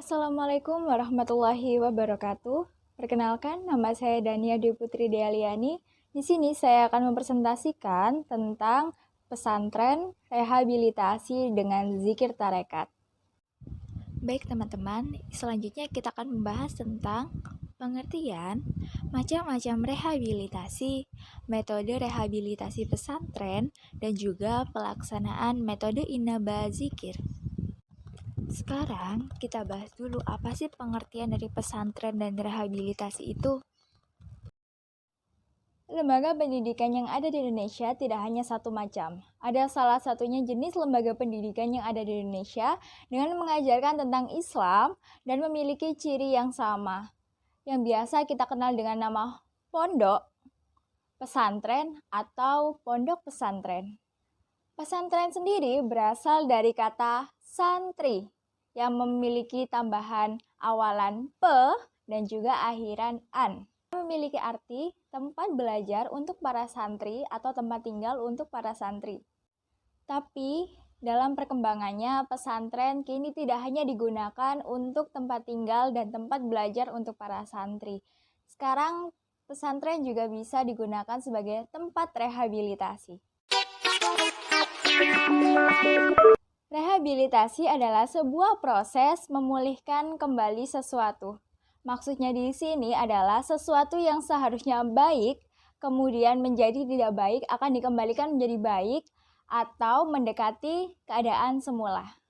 Assalamualaikum warahmatullahi wabarakatuh. Perkenalkan, nama saya Dania Dwi Putri Dealiani. Di sini saya akan mempresentasikan tentang pesantren rehabilitasi dengan zikir tarekat. Baik teman-teman, selanjutnya kita akan membahas tentang pengertian macam-macam rehabilitasi, metode rehabilitasi pesantren, dan juga pelaksanaan metode inaba zikir. Sekarang kita bahas dulu apa sih pengertian dari pesantren dan rehabilitasi itu. Lembaga pendidikan yang ada di Indonesia tidak hanya satu macam. Ada salah satunya jenis lembaga pendidikan yang ada di Indonesia dengan mengajarkan tentang Islam dan memiliki ciri yang sama, yang biasa kita kenal dengan nama pondok, pesantren, atau pondok pesantren. Pesantren sendiri berasal dari kata santri yang memiliki tambahan awalan pe dan juga akhiran an. Memiliki arti tempat belajar untuk para santri atau tempat tinggal untuk para santri. Tapi dalam perkembangannya pesantren kini tidak hanya digunakan untuk tempat tinggal dan tempat belajar untuk para santri. Sekarang pesantren juga bisa digunakan sebagai tempat rehabilitasi. Rehabilitasi adalah sebuah proses memulihkan kembali sesuatu. Maksudnya di sini adalah sesuatu yang seharusnya baik, kemudian menjadi tidak baik, akan dikembalikan menjadi baik, atau mendekati keadaan semula.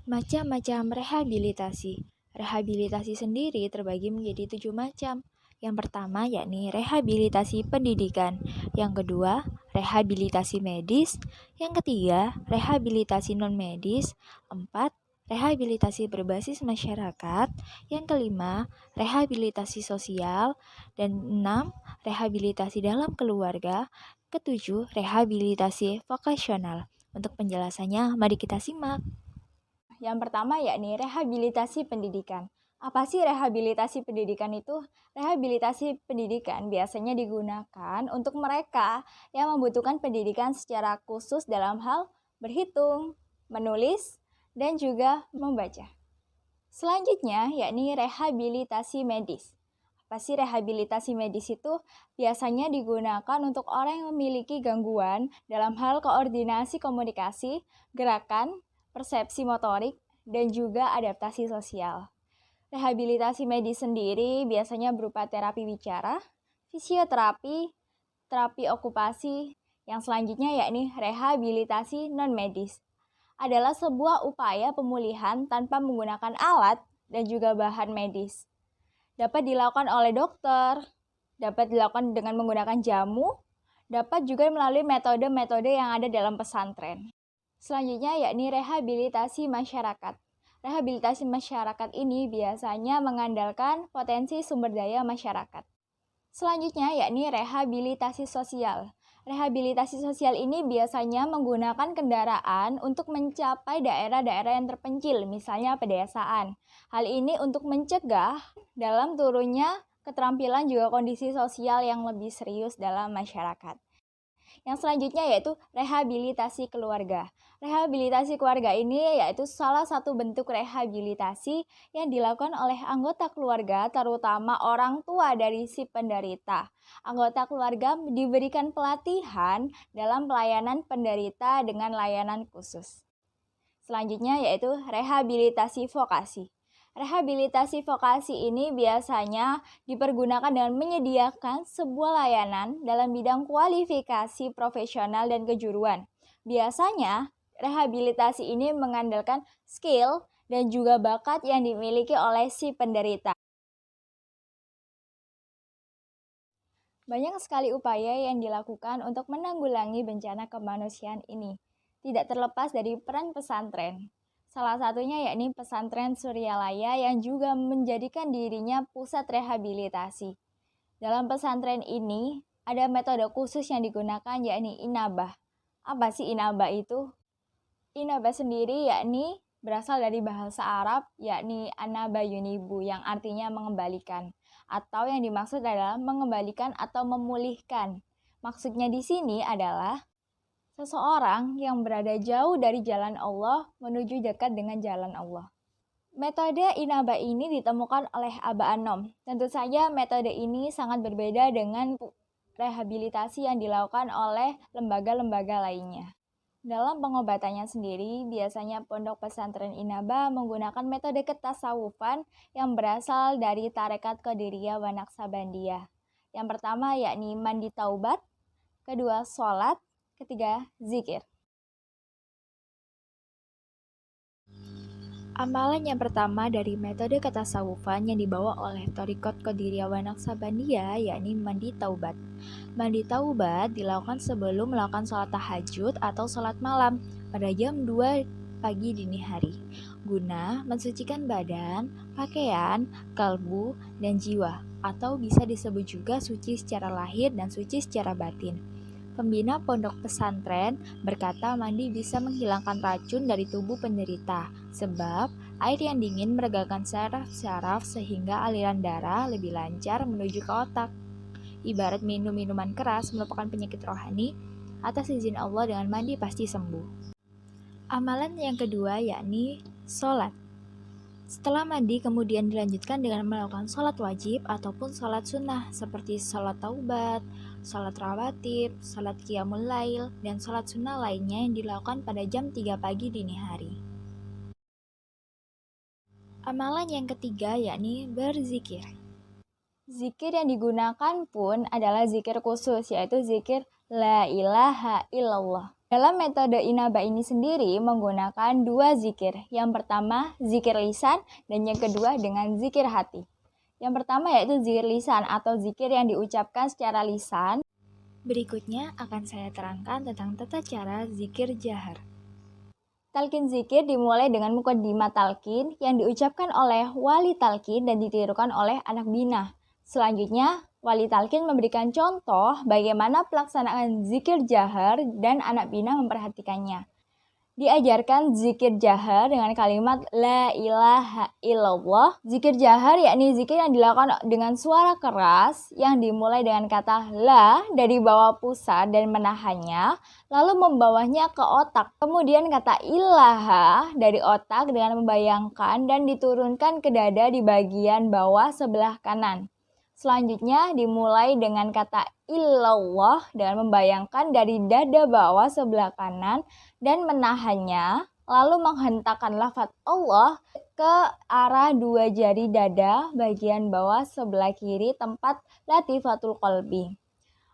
Macam-macam rehabilitasi. Rehabilitasi sendiri terbagi menjadi 7 macam. Yang pertama yakni rehabilitasi pendidikan. Yang kedua, rehabilitasi medis. Yang ketiga, rehabilitasi non-medis. 4, rehabilitasi berbasis masyarakat. Yang kelima, rehabilitasi sosial. Dan 6, rehabilitasi dalam keluarga. Ketujuh, rehabilitasi vokasional. Untuk penjelasannya, mari kita simak. Yang pertama yakni rehabilitasi pendidikan. Apa sih rehabilitasi pendidikan itu? Rehabilitasi pendidikan biasanya digunakan untuk mereka yang membutuhkan pendidikan secara khusus dalam hal berhitung, menulis, dan juga membaca. Selanjutnya yakni rehabilitasi medis. Apa sih rehabilitasi medis itu? Biasanya digunakan untuk orang yang memiliki gangguan dalam hal koordinasi komunikasi, gerakan, persepsi motorik, dan juga adaptasi sosial. Rehabilitasi medis sendiri biasanya berupa terapi bicara, fisioterapi, terapi okupasi, yang selanjutnya yakni rehabilitasi non-medis. Adalah sebuah upaya pemulihan tanpa menggunakan alat dan juga bahan medis. Dapat dilakukan oleh dokter, dapat dilakukan dengan menggunakan jamu, dapat juga melalui metode-metode yang ada dalam pesantren. Selanjutnya yakni rehabilitasi masyarakat. Rehabilitasi masyarakat ini biasanya mengandalkan potensi sumber daya masyarakat. Selanjutnya yakni rehabilitasi sosial. Rehabilitasi sosial ini biasanya menggunakan kendaraan untuk mencapai daerah-daerah yang terpencil, misalnya pedesaan. Hal ini untuk mencegah dalam turunnya keterampilan juga kondisi sosial yang lebih serius dalam masyarakat. Yang selanjutnya yaitu rehabilitasi keluarga. Rehabilitasi keluarga ini yaitu salah satu bentuk rehabilitasi yang dilakukan oleh anggota keluarga, terutama orang tua dari si penderita. Anggota keluarga diberikan pelatihan dalam pelayanan penderita dengan layanan khusus. Selanjutnya yaitu rehabilitasi vokasi. Rehabilitasi vokasi ini biasanya dipergunakan dengan menyediakan sebuah layanan dalam bidang kualifikasi profesional dan kejuruan. Biasanya, rehabilitasi ini mengandalkan skill dan juga bakat yang dimiliki oleh si penderita. Banyak sekali upaya yang dilakukan untuk menanggulangi bencana kemanusiaan ini, tidak terlepas dari peran pesantren. Salah satunya yakni pesantren Suryalaya yang juga menjadikan dirinya pusat rehabilitasi. Dalam pesantren ini, ada metode khusus yang digunakan yakni inabah. Apa sih inabah itu? Inabah sendiri yakni berasal dari bahasa Arab yakni anaba yunibu yang artinya mengembalikan. Atau yang dimaksud adalah mengembalikan atau memulihkan. Maksudnya di sini adalah seseorang yang berada jauh dari jalan Allah menuju dekat dengan jalan Allah. Metode inaba ini ditemukan oleh Aba Anom. Tentu saja metode ini sangat berbeda dengan rehabilitasi yang dilakukan oleh lembaga-lembaga lainnya. Dalam pengobatannya sendiri, biasanya pondok pesantren Inaba menggunakan metode ketasawufan yang berasal dari tarekat Qadiriyah wa Naqsabandiyah. Yang pertama yakni mandi taubat, kedua sholat, ketiga zikir. Amalan yang pertama dari metode ketasawufan yang dibawa oleh Thariqat Qadiriyah wa Naqsabandiyah yakni mandi taubat. Mandi taubat dilakukan sebelum melakukan sholat tahajud atau sholat malam pada jam 2 pagi dini hari, guna mensucikan badan, pakaian, kalbu, dan jiwa, atau bisa disebut juga suci secara lahir dan suci secara batin. Pembina pondok pesantren berkata mandi bisa menghilangkan racun dari tubuh penderita, sebab air yang dingin meregangkan saraf-saraf sehingga aliran darah lebih lancar menuju ke otak. Ibarat minum minuman keras merupakan penyakit rohani, atas izin Allah dengan mandi pasti sembuh. Amalan yang kedua yakni sholat. Setelah mandi kemudian dilanjutkan dengan melakukan sholat wajib ataupun sholat sunnah seperti sholat taubat, sholat rawatib, sholat qiyamul lail, dan sholat sunnah lainnya yang dilakukan pada jam 3 pagi dini hari. Amalan yang ketiga yakni berzikir. Zikir yang digunakan pun adalah zikir khusus, yaitu zikir la ilaha illallah. Dalam metode inaba ini sendiri menggunakan dua zikir. Yang pertama zikir lisan dan yang kedua dengan zikir hati. Yang pertama yaitu zikir lisan atau zikir yang diucapkan secara lisan. Berikutnya akan saya terangkan tentang tata cara zikir jahar. Talqin zikir dimulai dengan muqaddimah talqin yang diucapkan oleh wali talqin dan ditirukan oleh anak bina. Selanjutnya, wali talqin memberikan contoh bagaimana pelaksanaan zikir jahar dan anak bina memperhatikannya. Diajarkan zikir jahar dengan kalimat la ilaha illallah. Zikir jahar yakni zikir yang dilakukan dengan suara keras yang dimulai dengan kata la dari bawah pusat dan menahannya, lalu membawanya ke otak. Kemudian kata ilaha dari otak dengan membayangkan dan diturunkan ke dada di bagian bawah sebelah kanan. Selanjutnya dimulai dengan kata illallah dengan membayangkan dari dada bawah sebelah kanan dan menahannya, lalu menghentakkan lafaz Allah ke arah dua jari dada bagian bawah sebelah kiri tempat latifatul qalbi,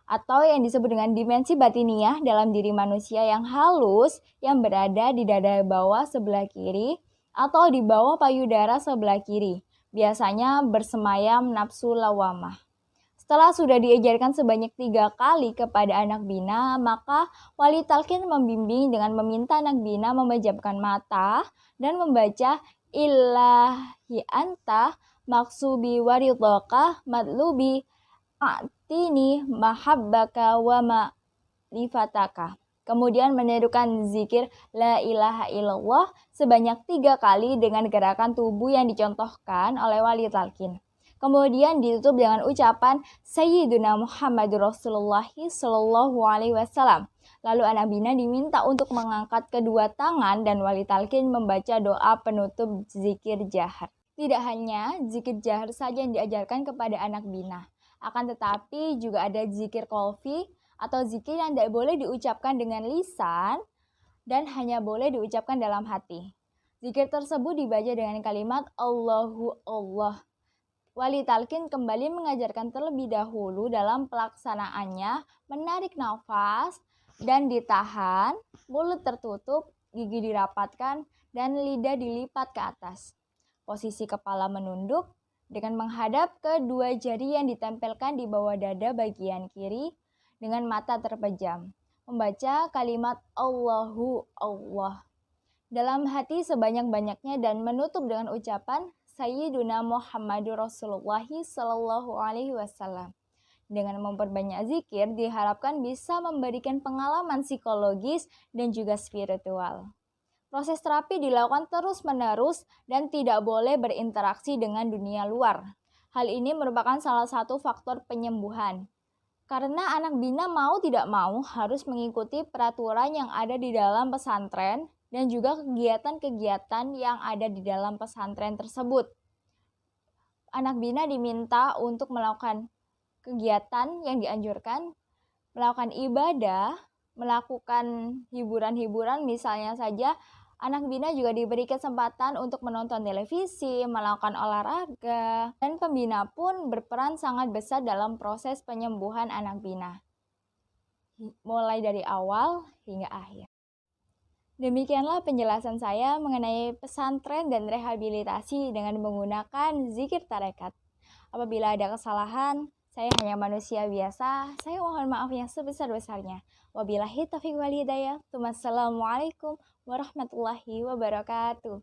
atau yang disebut dengan dimensi batiniyah dalam diri manusia yang halus yang berada di dada bawah sebelah kiri atau di bawah payudara sebelah kiri. Biasanya bersemayam nafsu lawamah. Setelah sudah diajarkan sebanyak 3 kali kepada anak bina, maka wali talqin membimbing dengan meminta anak bina memejamkan mata dan membaca ilahi anta maksubi waridhaka matlubi a'tini mahabbaka wa ma'rifataka. Kemudian menirukan zikir la ilaha illallah sebanyak 3 kali dengan gerakan tubuh yang dicontohkan oleh wali talqin. Kemudian ditutup dengan ucapan Sayyiduna Muhammadur Rasulullah sallallahu alaihi wasallam. Lalu anak bina diminta untuk mengangkat kedua tangan dan wali talqin membaca doa penutup zikir jahar. Tidak hanya zikir jahar saja yang diajarkan kepada anak bina, akan tetapi juga ada zikir qalbi atau zikir yang tidak boleh diucapkan dengan lisan dan hanya boleh diucapkan dalam hati. Zikir tersebut dibaca dengan kalimat Allahu Allah. Wali talqin kembali mengajarkan terlebih dahulu dalam pelaksanaannya menarik nafas dan ditahan, mulut tertutup, gigi dirapatkan, dan lidah dilipat ke atas. Posisi kepala menunduk dengan menghadap ke dua jari yang ditempelkan di bawah dada bagian kiri, dengan mata terpejam, membaca kalimat Allahu Allah dalam hati sebanyak-banyaknya dan menutup dengan ucapan Sayyiduna Muhammadur Rasulullah sallallahu alaihi wasallam. Dengan memperbanyak zikir diharapkan bisa memberikan pengalaman psikologis dan juga spiritual. Proses terapi dilakukan terus-menerus dan tidak boleh berinteraksi dengan dunia luar. Hal ini merupakan salah satu faktor penyembuhan. Karena anak bina mau tidak mau harus mengikuti peraturan yang ada di dalam pesantren dan juga kegiatan-kegiatan yang ada di dalam pesantren tersebut. Anak bina diminta untuk melakukan kegiatan yang dianjurkan, melakukan ibadah, melakukan hiburan-hiburan, misalnya saja anak bina juga diberi kesempatan untuk menonton televisi, melakukan olahraga, dan pembina pun berperan sangat besar dalam proses penyembuhan anak bina, mulai dari awal hingga akhir. Demikianlah penjelasan saya mengenai pesantren dan rehabilitasi dengan menggunakan zikir tarekat. Apabila ada kesalahan, saya hanya manusia biasa, saya mohon maaf yang sebesar-besarnya. Wabillahi taufiq wal hidayah. Wassalamualaikum warahmatullahi wabarakatuh.